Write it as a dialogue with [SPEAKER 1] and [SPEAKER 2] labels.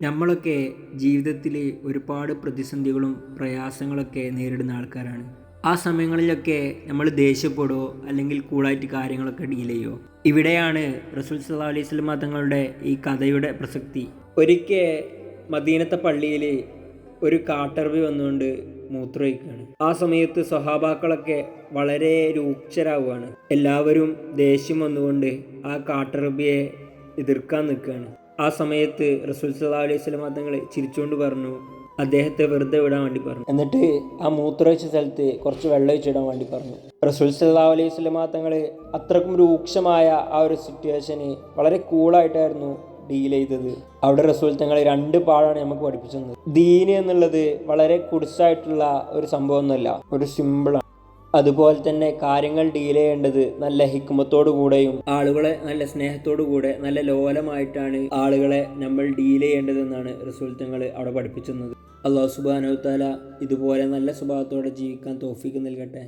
[SPEAKER 1] നമ്മളൊക്കെ ജീവിതത്തിൽ ഒരുപാട് പ്രതിസന്ധികളും പ്രയാസങ്ങളൊക്കെ നേരിടുന്ന ആൾക്കാരാണ്. ആ സമയങ്ങളിലൊക്കെ നമ്മൾ ദേഷ്യപ്പെടുമോ അല്ലെങ്കിൽ കൂളായിട്ട് കാര്യങ്ങളൊക്കെ ഡീൽ ചെയ്യുമോ? ഇവിടെയാണ് റസൂൽ സല്ലല്ലാഹു അലൈഹി വസല്ലം തങ്ങളുടെ ഈ കഥയുടെ പ്രസക്തി. ഒരിക്കൽ മദീനത്തെ പള്ളിയിൽ ഒരു കാട്ടറബി വന്നുകൊണ്ട് മൂത്രമൊഴിക്കുകയാണ്. ആ സമയത്ത് സ്വഹാബാക്കളൊക്കെ വളരെ രൂക്ഷരാവുകയാണ്. എല്ലാവരും ദേഷ്യം വന്നുകൊണ്ട് ആ കാട്ടറബിയെ എതിർക്കാൻ നിൽക്കുകയാണ്. ആ സമയത്ത് റസൂൽ സല്ലല്ലാഹു അലൈഹി വസല്ലം തങ്ങൾ ചിരിച്ചുകൊണ്ട് പറഞ്ഞു, അദ്ദേഹത്തെ വെറുതെ വിടാൻ വേണ്ടി പറഞ്ഞു. എന്നിട്ട് ആ മൂത്രമൊഴിച്ച സ്ഥലത്ത് കുറച്ച് വെള്ളം ഒഴിച്ചിടാൻ വേണ്ടി പറഞ്ഞു. റസൂൽ സല്ലല്ലാഹു അലൈഹി വസല്ലം തങ്ങൾ അത്രക്കും രൂക്ഷമായ ആ ഒരു സിറ്റുവേഷന് വളരെ കൂളായിട്ടായിരുന്നു ഡീൽ ചെയ്തത്. അവിടെ റസൂൽ തങ്ങൾ രണ്ട് പാഠമാണ് നമുക്ക് പഠിപ്പിച്ചത്. ദീന് എന്നുള്ളത് വളരെ കുടിസായിട്ടുള്ള ഒരു സംഭവമൊന്നുമല്ല, ഒരു സിമ്പിളാണ്. അതുപോലെ തന്നെ കാര്യങ്ങൾ ഡീൽ ചെയ്യേണ്ടത് നല്ല ഹിക്മത്തോടു കൂടെയും ആളുകളെ നല്ല സ്നേഹത്തോടു കൂടെ നല്ല ലോലമായിട്ടാണ് ആളുകളെ നമ്മൾ ഡീൽ ചെയ്യേണ്ടതെന്നാണ് റസൂൽ തങ്ങൾ അവിടെ പഠിപ്പിച്ചത്. അല്ലാഹു സുബ്ഹാനഹു വ തആല ഇതുപോലെ നല്ല സ്വഭാവത്തോടെ ജീവിക്കാൻ തൗഫീഖ് നൽകട്ടെ.